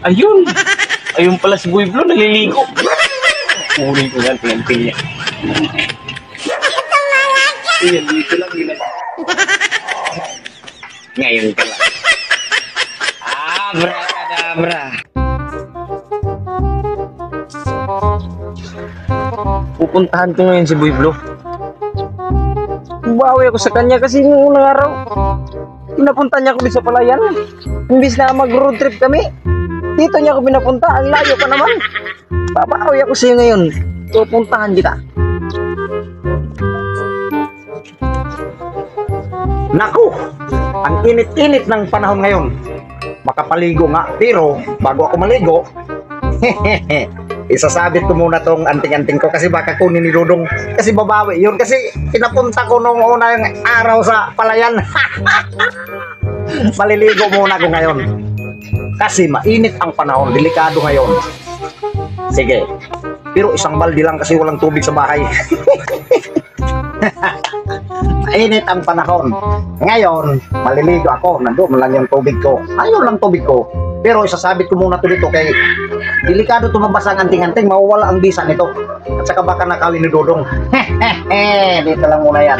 Ayun! Ayun pala si Boy Blue, naliligo. Kunin ko yan, tingnan niya. Ayan, dito lang yun. Ngayon ka lang. Abracadabra. Pupuntahan ko ngayon si Boy Blue. Bawi ako sa kanya kasi nung unang araw, pinapunta niya ako din sa palayan. Imbis na mag-road trip kami, dito niya ako pinapunta. Ang layo pa naman. Babawi ako sa'yo ngayon. Pupuntahan kita. Naku, ang init-init ng panahon ngayon. Makapaligo nga, pero bago ako maligo, isasabit ko muna tong anting-anting ko kasi baka kunin ni Dudong. Kasi babawi yun, kasi pinapunta ko nung unang araw sa palayan. Maliligo muna ako ngayon kasi mainit ang panahon, delikado ngayon. Sige, pero isang balde lang kasi walang tubig sa bahay. Mainit ang panahon ngayon, maliligo ako, nandoon lang yung tubig ko, ayun lang tubig ko. Pero isasabit ko muna to dito kay delikado tumabasa ang anting-anting, mawawala ang bisa nito at saka baka nakawin ni Dudong. Dito lang muna yan.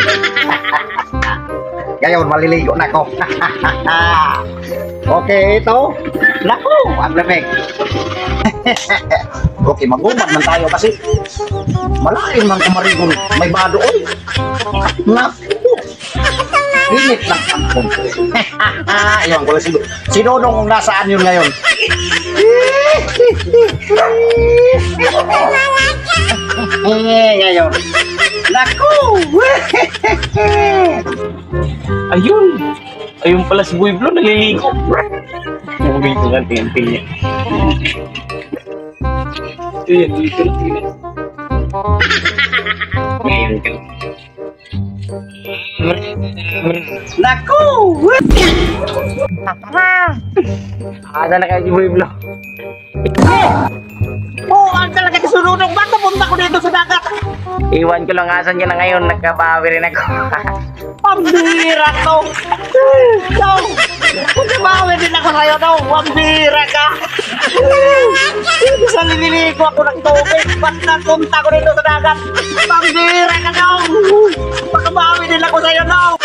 Ngayon maliligo na ako. Okay, ito. Naku, ang lamig. Okay, magumad man tayo kasi malaking man kumarigon. May badoon. Naku. Init lang kampon. Ayun ko lang si Dudong nasaan yun ngayon. Ngayon. Naku. Ayun! Ayun pala si Boy Blue, naliligo. Kunin ko yan, tingnan niya. Ayan, dito lang yun. Ngayon ka lang. Naku! Asa na kayo si Boy Blue? Oh, ang talaga kasununong. Ba't napunta ko dito sa dagat? Iwan ko lang asan ka na ngayon, nagkabawi rin ako. Pambira to! No! Pagkabawi din ako sa'yo, no? Pambira ka! Sa nililigo ako ng tubig, ba't napunta ko dito sa dagat? Pambira ka, no? Pagkabawi din ako sa'yo, no?